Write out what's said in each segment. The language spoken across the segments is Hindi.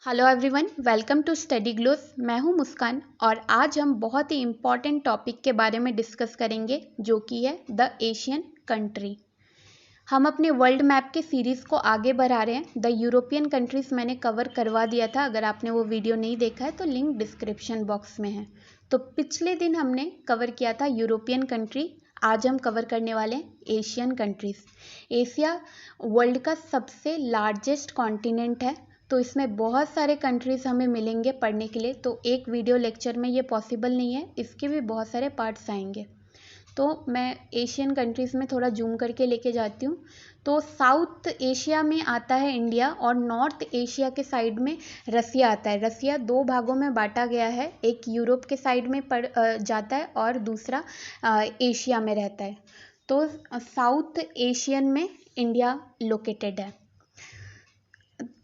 Hello everyone, welcome to study gloss. मैं हूं मुस्कान और आज हम बहुत ही इम्पॉर्टेंट टॉपिक के बारे में डिस्कस करेंगे जो कि है द एशियन कंट्री। हम अपने वर्ल्ड मैप के सीरीज़ को आगे बढ़ा रहे हैं। द यूरोपियन कंट्रीज़ मैंने कवर करवा दिया था, अगर आपने वो वीडियो नहीं देखा है तो लिंक डिस्क्रिप्शन बॉक्स में है। तो पिछले दिन हमने कवर किया था यूरोपियन कंट्री, आज हम कवर करने वाले हैं एशियन कंट्रीज़। एशिया वर्ल्ड का सबसे लार्जेस्ट कॉन्टिनेंट है, तो इसमें बहुत सारे कंट्रीज़ हमें मिलेंगे पढ़ने के लिए। तो एक वीडियो लेक्चर में ये पॉसिबल नहीं है, इसके भी बहुत सारे पार्ट्स आएंगे। तो मैं एशियन कंट्रीज़ में थोड़ा जूम करके लेके जाती हूँ। तो साउथ एशिया में आता है इंडिया और नॉर्थ एशिया के साइड में रसिया आता है। रसिया दो भागों में बांटा गया है, एक यूरोप के साइड में जाता है और दूसरा एशिया में रहता है। तो साउथ एशियन में इंडिया लोकेटेड है।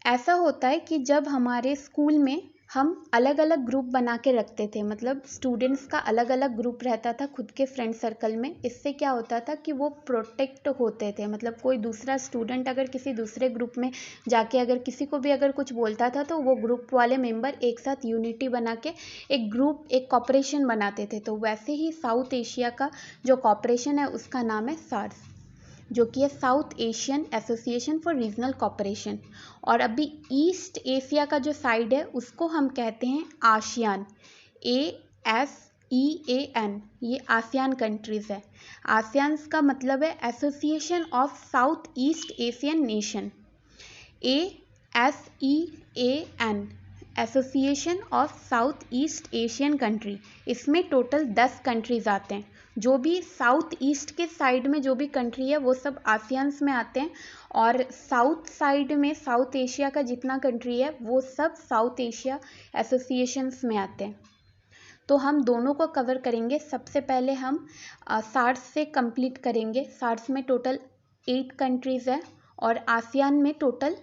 ऐसा होता है कि जब हमारे स्कूल में हम अलग अलग ग्रुप बना के रखते थे, मतलब स्टूडेंट्स का अलग अलग ग्रुप रहता था खुद के फ्रेंड सर्कल में। इससे क्या होता था कि वो प्रोटेक्ट होते थे, मतलब कोई दूसरा स्टूडेंट अगर किसी दूसरे ग्रुप में जाके अगर किसी को भी अगर कुछ बोलता था तो वो ग्रुप वाले मेंबर एक साथ यूनिटी बना के एक ग्रुप, एक कॉपरेशन बनाते थे। तो वैसे ही साउथ एशिया का जो कॉपरेशन है उसका नाम है सार्स, जो कि है south Asian association for regional cooperation. और अभी ईस्ट एशिया का जो साइड है उसको हम कहते हैं आसियान, ASEAN। ये आसियान कंट्रीज़ है। आसियान का मतलब है association of south east Asian nation. ASEAN, association of south east Asian country. इसमें टोटल 10 कंट्रीज़ आते हैं। जो भी साउथ ईस्ट के साइड में जो भी कंट्री है वो सब आसियान्स में आते हैं, और साउथ साइड में साउथ एशिया का जितना कंट्री है वो सब साउथ एशिया एसोसिएशंस में आते हैं। तो हम दोनों को कवर करेंगे। सबसे पहले हम सार्स से कंप्लीट करेंगे। सार्स में टोटल 8 कंट्रीज़ है और आसियान में टोटल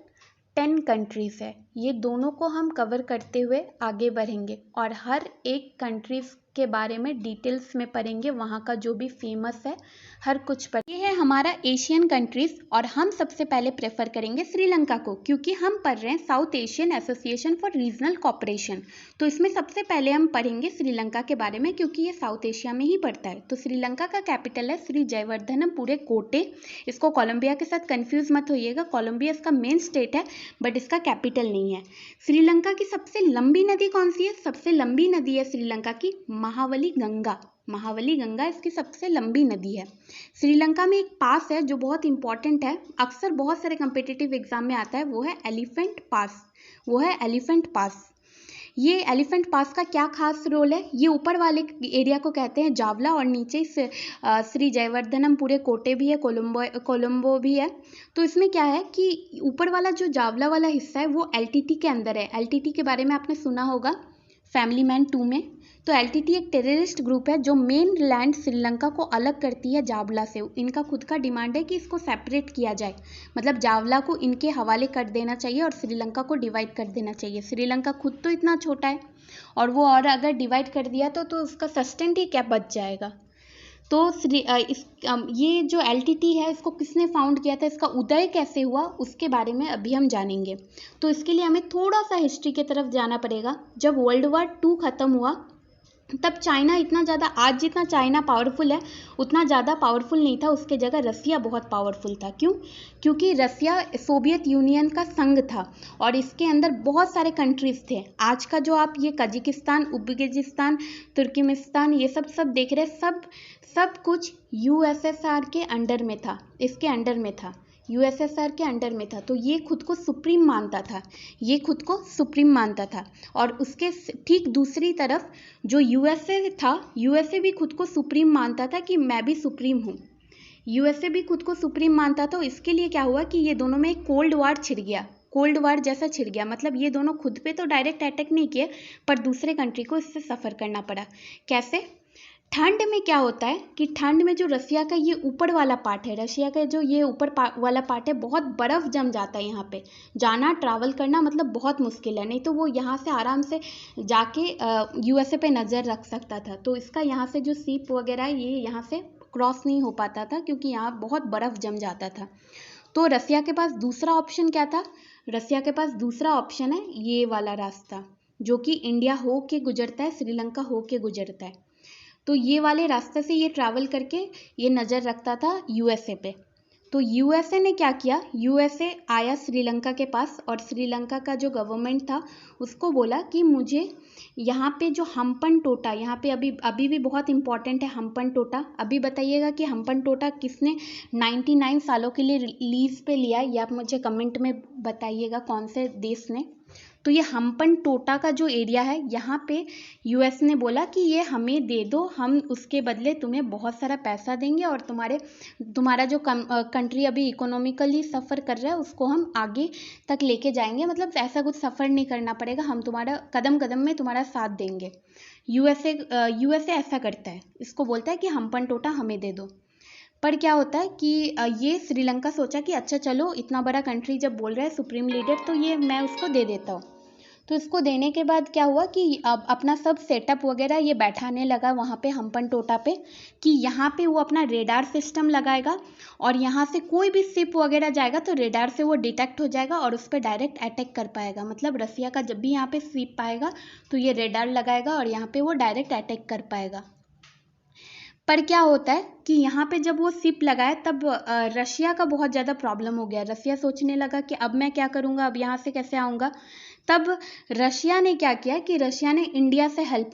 10 कंट्रीज़ है। ये दोनों को हम कवर करते हुए आगे बढ़ेंगे और हर एक कंट्रीज़ के बारे में डिटेल्स में पढ़ेंगे, वहाँ का जो भी फेमस है हर कुछ पर। ये है हमारा एशियन कंट्रीज़ और हम सबसे पहले प्रेफर करेंगे श्रीलंका को, क्योंकि हम पढ़ रहे हैं south Asian association for regional cooperation. तो इसमें सबसे पहले हम पढ़ेंगे श्रीलंका के बारे में, क्योंकि ये साउथ एशिया में ही पड़ता है। तो श्रीलंका का कैपिटल है श्री जयवर्धनम पूरे कोटे। इसको कोलंबिया के साथ कंफ्यूज मत होइएगा, कोलंबिया इसका मेन स्टेट है बट इसका कैपिटल नहीं है। श्रीलंका की सबसे लंबी नदी कौन सी है? सबसे लंबी नदी है श्रीलंका की महावली गंगा। महावली गंगा इसकी सबसे लंबी नदी है। श्रीलंका में एक पास है जो बहुत इंपॉर्टेंट है, अक्सर बहुत सारे कम्पिटिटिव एग्जाम में आता है, वो है एलिफेंट पास। वो है एलिफेंट पास। ये एलिफेंट पास का क्या खास रोल है? ये ऊपर वाले एरिया को कहते हैं जावला और नीचे से श्री जयवर्धनम पूरे कोटे भी है, कोलंबो भी है। तो इसमें क्या है कि ऊपर वाला जो जावला वाला हिस्सा है वो एलटीटी के अंदर है। एलटीटी के बारे में आपने सुना होगा फैमिली मैन 2 में। तो एलटीटी एक टेररिस्ट ग्रुप है जो मेन लैंड श्रीलंका को अलग करती है जावला से। इनका खुद का डिमांड है कि इसको सेपरेट किया जाए, मतलब जावला को इनके हवाले कर देना चाहिए और श्रीलंका को डिवाइड कर देना चाहिए। श्रीलंका खुद तो इतना छोटा है और वो और अगर डिवाइड कर दिया तो उसका सस्टेंट ही क्या बच जाएगा। तो ये जो एलटीटी है इसको किसने फाउंड किया था, इसका उदय कैसे हुआ, उसके बारे में अभी हम जानेंगे। तो इसके लिए हमें थोड़ा सा हिस्ट्री की तरफ जाना पड़ेगा। जब वर्ल्ड वॉर 2 ख़त्म हुआ तब चाइना इतना ज़्यादा, आज जितना चाइना पावरफुल है उतना ज़्यादा पावरफुल नहीं था, उसके जगह रसिया बहुत पावरफुल था। क्यों? क्योंकि रसिया सोवियत यूनियन का संघ था और इसके अंदर बहुत सारे कंट्रीज़ थे। आज का जो आप ये कजाकिस्तान, उज्बेकिस्तान, तुर्कमेनिस्तान ये सब देख रहे, सब कुछ यूएसएसआर के अंडर में था, इसके अंडर में था, यूएसएसआर के अंडर में था। तो ये खुद को सुप्रीम मानता था, ये खुद को सुप्रीम मानता था। और उसके ठीक दूसरी तरफ जो यूएसए था, यूएसए भी खुद को सुप्रीम मानता था कि मैं भी सुप्रीम हूँ। यूएसए भी खुद को सुप्रीम मानता था। इसके लिए क्या हुआ कि ये दोनों में एक कोल्ड वार छिड़ गया, कोल्ड वार जैसा छिड़ गया। मतलब ये दोनों खुद पे तो डायरेक्ट अटैक नहीं किए पर दूसरे कंट्री को इससे सफ़र करना पड़ा। कैसे? ठंड में क्या होता है कि ठंड में जो रसिया का ये ऊपर वाला पार्ट है, रशिया का जो ये ऊपर वाला पार्ट है, बहुत बर्फ़ जम जाता है। यहाँ पे जाना, ट्रैवल करना मतलब बहुत मुश्किल है। नहीं तो वो यहाँ से आराम से जाके यूएसए पे नज़र रख सकता था। तो इसका यहाँ से जो सीप वगैरह है ये यहाँ से क्रॉस नहीं हो पाता था क्योंकि यहाँ बहुत बर्फ़ जम जाता था। तो रसिया के पास दूसरा ऑप्शन क्या था? रसिया के पास दूसरा ऑप्शन है ये वाला रास्ता, जो कि इंडिया हो के गुजरता है, श्रीलंका हो के गुजरता है। तो ये वाले रास्ते से ये ट्रैवल करके ये नज़र रखता था यूएसए पे। तो यूएसए ने क्या किया, यूएसए आया श्रीलंका के पास और श्रीलंका का जो गवर्नमेंट था उसको बोला कि मुझे यहाँ पे जो हम्पन टोटा, यहाँ पे अभी भी बहुत इंपॉर्टेंट है हम्पन टोटा। अभी बताइएगा कि हम्पन टोटा किसने 99 सालों के लिए लीज पे लिया है, या आप मुझे कमेंट में बताइएगा कौन से देश ने। तो ये हम्पन टोटा का जो एरिया है यहाँ पे यूएस ने बोला कि ये हमें दे दो, हम उसके बदले तुम्हें बहुत सारा पैसा देंगे और तुम्हारा जो कंट्री अभी इकोनॉमिकली सफ़र कर रहा है उसको हम आगे तक लेके जाएंगे, मतलब ऐसा कुछ सफ़र नहीं करना पड़ेगा, हम तुम्हारा कदम कदम में तुम्हारा साथ देंगे। यूएसए ऐसा करता है, इसको बोलता है कि हम्पन टोटा हमें दे दो। पर क्या होता है कि ये श्रीलंका सोचा कि अच्छा चलो इतना बड़ा कंट्री जब बोल रहा है सुप्रीम लीडर, तो ये मैं उसको दे देता हूँ। तो इसको देने के बाद क्या हुआ कि अब अपना सब सेटअप वगैरह ये बैठाने लगा वहाँ पे हम्पन टोटा पे, कि यहाँ पे वो अपना रेडार सिस्टम लगाएगा और यहाँ से कोई भी शिप वगैरह जाएगा तो रेडार से वो डिटेक्ट हो जाएगा और उस पर डायरेक्ट अटैक कर पाएगा। मतलब रसिया का जब भी यहाँ पे शिप आएगा तो ये रेडार लगाएगा और यहाँ पे वो डायरेक्ट अटैक कर पाएगा। पर क्या होता है कि यहाँ पे जब वो शिप लगाए तब रशिया का बहुत ज़्यादा प्रॉब्लम हो गया। रसिया सोचने लगा कि अब मैं क्या करूँगा, अब यहाँ से कैसे आऊँगा। तब रशिया ने क्या किया कि रशिया ने इंडिया से हेल्प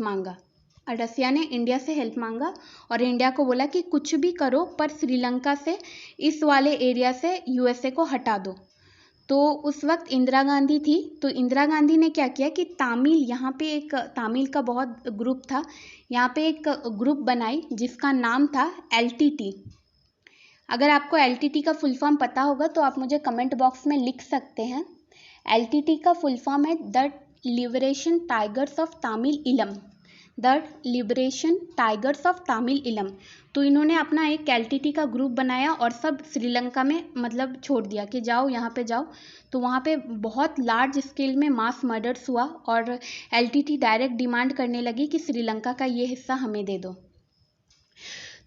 मांगा, और इंडिया को बोला कि कुछ भी करो पर श्रीलंका से इस वाले एरिया से यूएसए को हटा दो। तो उस वक्त इंदिरा गांधी थी, तो इंदिरा गांधी ने क्या किया कि तामिल, यहाँ पे एक तामिल का बहुत ग्रुप था, यहाँ पे एक ग्रुप बनाई जिसका नाम था एलटीटी। अगर आपको एलटीटी का फुल फॉर्म पता होगा तो आप मुझे कमेंट बॉक्स में लिख सकते हैं। एलटीटी का फुल फॉर्म है द लिबरेशन टाइगर्स ऑफ तामिल इलम, द लिबरेशन टाइगर्स ऑफ तामिल इलम। तो इन्होंने अपना एक एलटीटी का ग्रुप बनाया और सब श्रीलंका में मतलब छोड़ दिया कि जाओ यहाँ पे जाओ। तो वहाँ पे बहुत लार्ज स्केल में मास मर्डर्स हुआ और एलटीटी डायरेक्ट डिमांड करने लगी कि श्रीलंका का ये हिस्सा हमें दे दो।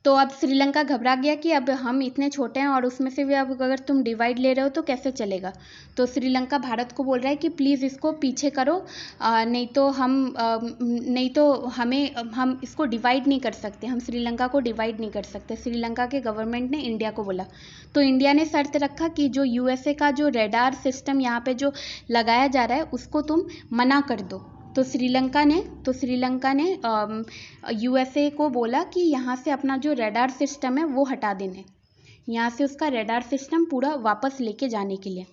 तो अब श्रीलंका घबरा गया कि अब हम इतने छोटे हैं और उसमें से भी अब अगर तुम डिवाइड ले रहे हो तो कैसे चलेगा। तो श्रीलंका भारत को बोल रहा है कि प्लीज़ इसको पीछे करो, नहीं तो हम इसको डिवाइड नहीं कर सकते, हम श्रीलंका को डिवाइड नहीं कर सकते। श्रीलंका के गवर्नमेंट ने इंडिया को बोला, तो इंडिया ने शर्त रखा कि जो यूएसए का जो रेडार सिस्टम यहाँ पे जो लगाया जा रहा है उसको तुम मना कर दो। तो श्रीलंका ने यूएसए को बोला कि यहाँ से अपना जो रेडार सिस्टम है वो हटा देने, यहाँ से उसका रेडार सिस्टम पूरा वापस लेके जाने के लिए।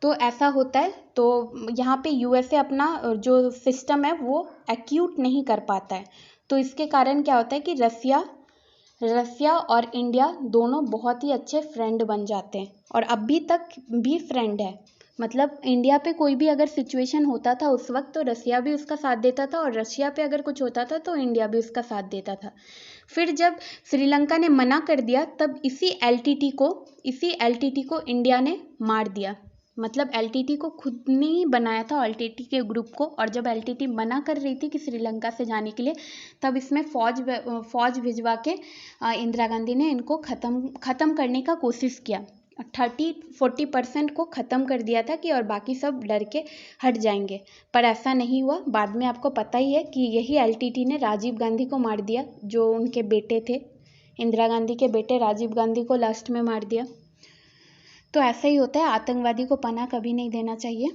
तो ऐसा होता है। तो यहाँ पे यूएसए अपना जो सिस्टम है वो एक्यूट नहीं कर पाता है। तो इसके कारण क्या होता है कि रसिया और इंडिया दोनों बहुत ही अच्छे फ्रेंड बन जाते हैं और अभी तक भी फ्रेंड है। मतलब इंडिया पे कोई भी अगर सिचुएशन होता था उस वक्त तो रसिया भी उसका साथ देता था और रशिया पे अगर कुछ होता था तो इंडिया भी उसका साथ देता था। फिर जब श्रीलंका ने मना कर दिया तब इसी एलटीटी को इंडिया ने मार दिया। मतलब एलटीटी को खुद ने ही बनाया था एलटीटी के ग्रुप को, और जब एलटीटी मना कर रही थी कि श्रीलंका से जाने के लिए तब इसमें फौज भिजवा के इंदिरा गांधी ने इनको ख़त्म करने का कोशिश किया। 30-40% को ख़त्म कर दिया था कि और बाकी सब डर के हट जाएंगे, पर ऐसा नहीं हुआ। बाद में आपको पता ही है कि यही एलटीटी ने राजीव गांधी को मार दिया, जो उनके बेटे थे, इंदिरा गांधी के बेटे राजीव गांधी को लास्ट में मार दिया। तो ऐसा ही होता है, आतंकवादी को पनाह कभी नहीं देना चाहिए।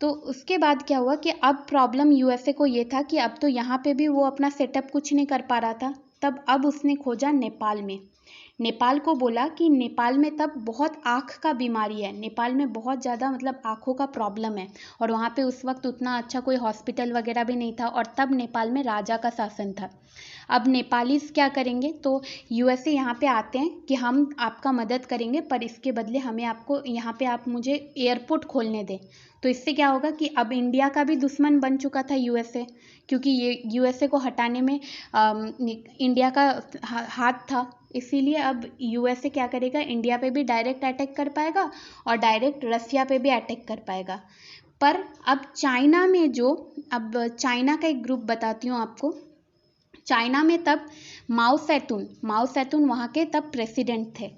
तो उसके बाद क्या हुआ कि अब प्रॉब्लम यूएसए को ये था कि अब तो यहाँ पे भी वो अपना सेटअप कुछ नहीं कर पा रहा था। तब अब उसने खोजा नेपाल में, नेपाल को बोला कि नेपाल में तब बहुत आँख का बीमारी है, नेपाल में बहुत ज़्यादा मतलब आँखों का प्रॉब्लम है और वहाँ पे उस वक्त उतना अच्छा कोई हॉस्पिटल वगैरह भी नहीं था और तब नेपाल में राजा का शासन था। अब नेपालीज क्या करेंगे, तो यूएसए यहाँ पे आते हैं कि हम आपका मदद करेंगे पर इसके बदले हमें आपको यहाँ पे आप मुझे एयरपोर्ट खोलने दें। तो इससे क्या होगा कि अब इंडिया का भी दुश्मन बन चुका था यूएसए, क्योंकि ये यूएसए को हटाने में इंडिया का हाथ था। इसीलिए अब यूएसए क्या करेगा, इंडिया पे भी डायरेक्ट अटैक कर पाएगा और डायरेक्ट रसिया पे भी अटैक कर पाएगा। पर अब चाइना में चाइना का एक ग्रुप बताती हूँ आपको। चाइना में तब माओ सेतुन वहाँ के तब प्रेसिडेंट थे।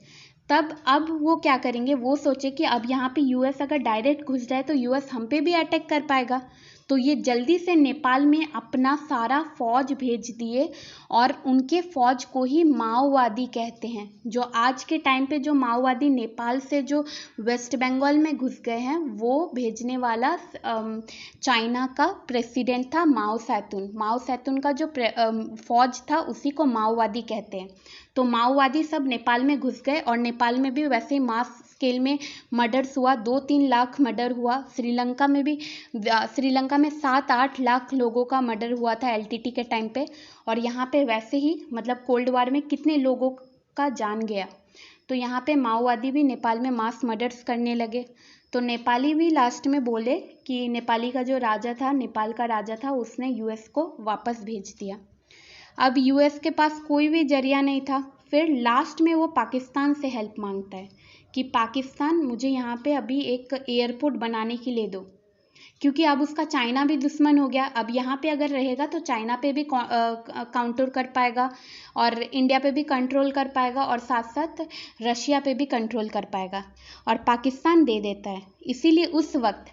तब अब वो क्या करेंगे, वो सोचे कि अब यहाँ पे यूएस अगर डायरेक्ट घुस जाए तो यूएस हम पे भी अटैक कर पाएगा। तो ये जल्दी से नेपाल में अपना सारा फौज भेज दिए, और उनके फौज को ही माओवादी कहते हैं। जो आज के टाइम पे जो माओवादी नेपाल से जो वेस्ट बंगाल में घुस गए हैं, वो भेजने वाला चाइना का प्रेसिडेंट था माओ सेतुन। माओ सेतुन का जो फौज था उसी को माओवादी कहते हैं। तो माओवादी सब नेपाल में घुस गए, और नेपाल में भी वैसे ही मास स्केल में मर्डर्स हुआ, 2-3 लाख मर्डर हुआ। श्रीलंका में भी, श्रीलंका में 7-8 लाख लोगों का मर्डर हुआ था एलटीटी के टाइम पे। और यहाँ पे वैसे ही मतलब कोल्ड वार में कितने लोगों का जान गया। तो यहाँ पे माओवादी भी नेपाल में मास मर्डर्स करने लगे। तो नेपाली भी लास्ट में बोले कि नेपाली का जो राजा था, नेपाल का राजा था, उसने यूएस को वापस भेज दिया। अब यूएस के पास कोई भी जरिया नहीं था। फिर लास्ट में वो पाकिस्तान से हेल्प मांगता है कि पाकिस्तान मुझे यहाँ पे अभी एक एयरपोर्ट बनाने के लिए दो, क्योंकि अब उसका चाइना भी दुश्मन हो गया। अब यहाँ पे अगर रहेगा तो चाइना पे भी काउंटर कर पाएगा, और इंडिया पे भी कंट्रोल कर पाएगा, और साथ साथ रशिया पे भी कंट्रोल कर पाएगा। और पाकिस्तान दे देता है। इसीलिए उस वक्त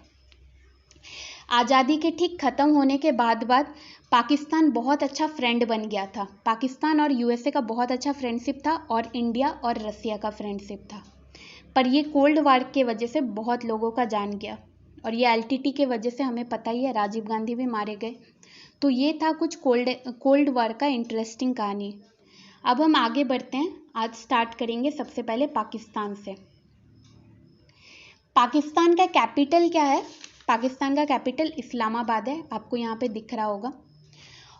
आज़ादी के ठीक ख़त्म होने के बाद पाकिस्तान बहुत अच्छा फ्रेंड बन गया था। पाकिस्तान और यूएसए का बहुत अच्छा फ्रेंडशिप था, और इंडिया और रसिया का फ्रेंडशिप था। पर ये कोल्ड वार के वजह से बहुत लोगों का जान गया, और ये एलटीटी के वजह से हमें पता ही है राजीव गांधी भी मारे गए। तो ये था कुछ कोल्ड वार का इंटरेस्टिंग कहानी। अब हम आगे बढ़ते हैं। आज स्टार्ट करेंगे सबसे पहले पाकिस्तान से। पाकिस्तान का कैपिटल क्या है? पाकिस्तान का कैपिटल इस्लामाबाद है, आपको यहाँ पे दिख रहा होगा।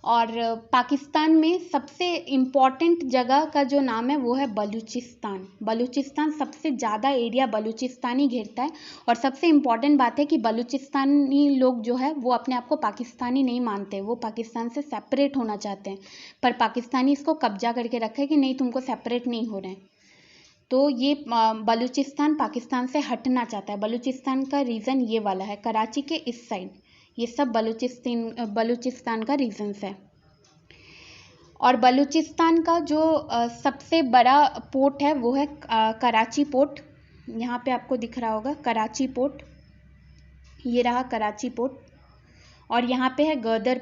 और पाकिस्तान में सबसे इम्पॉर्टेंट जगह का जो नाम है वो है बलूचिस्तान। बलूचिस्तान सबसे ज़्यादा एरिया बलूचिस्तान ही घेरता है। और सबसे इम्पॉर्टेंट बात है कि बलूचिस्तानी लोग जो है वो अपने आप को पाकिस्तानी नहीं मानते, वो पाकिस्तान से सेपरेट होना चाहते हैं। पर पाकिस्तानी इसको कब्जा करके रखा है कि नहीं, तुमको सेपरेट नहीं हो रहे हैं। तो ये बलूचिस्तान पाकिस्तान से हटना चाहता है। बलूचिस्तान का रीजन ये वाला है, कराची के इस साइड। ये सब बलूचिस्तान का रीजन्स है। और बलूचिस्तान का जो सबसे बड़ा पोर्ट है वो है कराची पोर्ट। यहाँ पे आपको दिख रहा होगा कराची पोर्ट, ये रहा कराची पोर्ट। और यहाँ पे है ग्वादर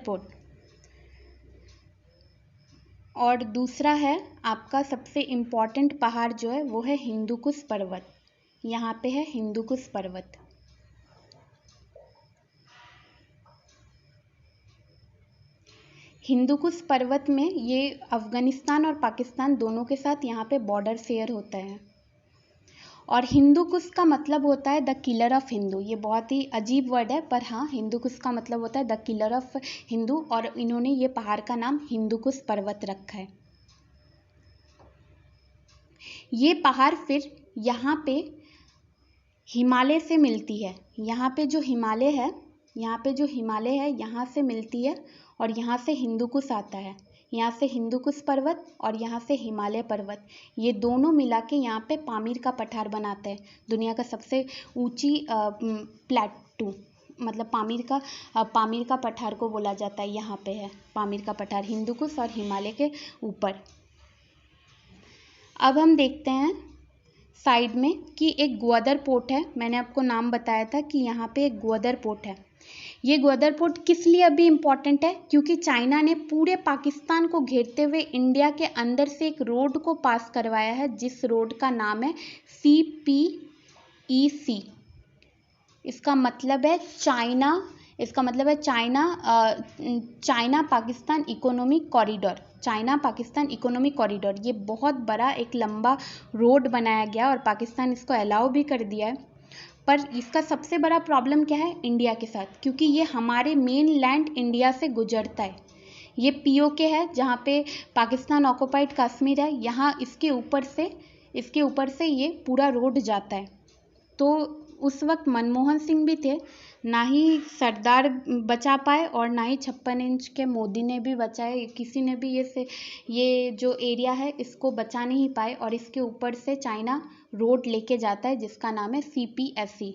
पोर्ट। और दूसरा है आपका सबसे इम्पॉर्टेंट पहाड़ जो है वो है हिंदुकुश पर्वत। यहाँ पे है हिंदुकुश पर्वत। हिंदुकुश पर्वत में ये अफ़गानिस्तान और पाकिस्तान दोनों के साथ यहाँ पे बॉर्डर शेयर होता है। और हिंदुकुश का मतलब होता है द किलर ऑफ हिंदू। ये बहुत ही अजीब वर्ड है, पर हाँ, हिंदुकुश का मतलब होता है द किलर ऑफ हिंदू। और इन्होंने ये पहाड़ का नाम हिंदुकुश पर्वत रखा है। ये पहाड़ फिर यहाँ पे हिमालय से मिलती है। यहाँ पे जो हिमालय है यहाँ से मिलती है, और यहाँ से हिंदुकुश आता है। यहाँ से हिंदुकुश पर्वत और यहाँ से हिमालय पर्वत, ये दोनों मिला के यहाँ पे पामीर का पठार बनाते हैं। दुनिया का सबसे ऊंची प्लेटू, मतलब पामीर का पठार को बोला जाता है। यहाँ पे है पामीर का पठार, हिंदुकुश और हिमालय के ऊपर। अब हम देखते हैं साइड में कि एक ग्वादर पोर्ट है। मैंने आपको नाम बताया था कि यहाँ पे एक ग्वादर पोर्ट है। ये ग्वादर पोर्ट किस लिए अभी इम्पॉर्टेंट है? क्योंकि चाइना ने पूरे पाकिस्तान को घेरते हुए इंडिया के अंदर से एक रोड को पास करवाया है, जिस रोड का नाम है CPEC। इसका मतलब है China Pakistan economic corridor. China Pakistan economic corridor, ये बहुत बड़ा एक लंबा रोड बनाया गया, और पाकिस्तान इसको अलाउ भी कर दिया है। पर इसका सबसे बड़ा प्रॉब्लम क्या है इंडिया के साथ? क्योंकि ये हमारे मेन लैंड इंडिया से गुजरता है। ये POK है, जहाँ पे पाकिस्तान ऑक्युपाइड कश्मीर है। यहाँ इसके ऊपर से ये पूरा रोड जाता है। तो उस वक्त मनमोहन सिंह भी थे, ना ही सरदार बचा पाए और ना ही 56 इंच के मोदी ने भी बचाए। किसी ने भी ये जो एरिया है इसको बचा नहीं पाए, और इसके ऊपर से चाइना रोड लेके जाता है जिसका नाम है CPSE।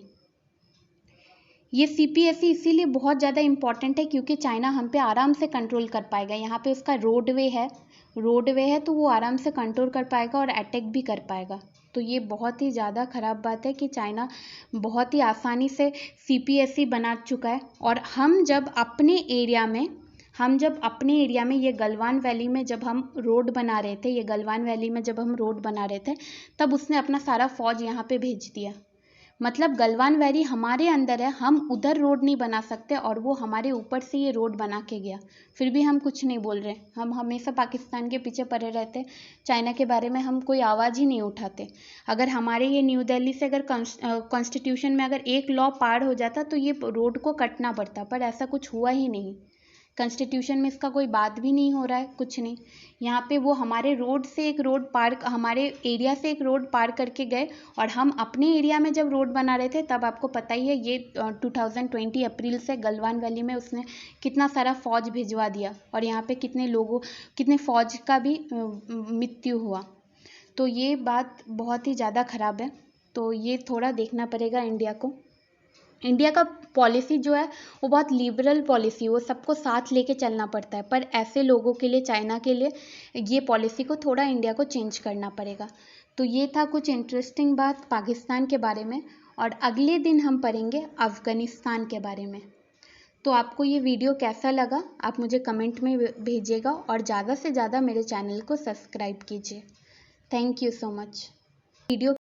ये CPSE इसीलिए बहुत ज़्यादा इम्पॉर्टेंट है क्योंकि चाइना हम पे आराम से कंट्रोल कर पाएगा। यहाँ पे उसका रोडवे है तो वो आराम से कंट्रोल कर पाएगा और अटैक भी कर पाएगा। तो ये बहुत ही ज़्यादा ख़राब बात है कि चाइना बहुत ही आसानी से CPSE बना चुका है। और हम जब अपने एरिया में ये गलवान वैली में जब हम रोड बना रहे थे, तब उसने अपना सारा फौज यहाँ पे भेज दिया। मतलब गलवान वैली हमारे अंदर है, हम उधर रोड नहीं बना सकते और वो हमारे ऊपर से ये रोड बना के गया। फिर भी हम कुछ नहीं बोल रहे, हम हमेशा पाकिस्तान के पीछे पड़े रहते। चाइना के बारे में हम कोई आवाज़ ही नहीं उठाते। अगर हमारे ये न्यू दिल्ली से अगर कॉन्स्टिट्यूशन में अगर एक लॉ पार हो जाता तो ये रोड को कटना पड़ता, पर ऐसा कुछ हुआ ही नहीं। कॉन्स्टिट्यूशन में इसका कोई बात भी नहीं हो रहा है, कुछ नहीं। यहाँ पे वो हमारे हमारे एरिया से एक रोड पार करके गए और हम अपने एरिया में जब रोड बना रहे थे तब आपको पता ही है ये 2020 अप्रैल से गलवान वैली में उसने कितना सारा फौज भिजवा दिया और यहाँ पे कितने फौज का भी मृत्यु हुआ। तो ये बात बहुत ही ज़्यादा ख़राब है। तो ये थोड़ा देखना पड़ेगा इंडिया को। इंडिया का पॉलिसी जो है वो बहुत लिबरल पॉलिसी, वो सबको साथ लेके चलना पड़ता है, पर ऐसे लोगों के लिए, चाइना के लिए ये पॉलिसी को थोड़ा इंडिया को चेंज करना पड़ेगा। तो ये था कुछ इंटरेस्टिंग बात पाकिस्तान के बारे में। और अगले दिन हम पढ़ेंगे अफ़गानिस्तान के बारे में। तो आपको ये वीडियो कैसा लगा आप मुझे कमेंट में भेजिएगा और ज़्यादा से ज़्यादा मेरे चैनल को सब्सक्राइब कीजिए। Thank you so much. Video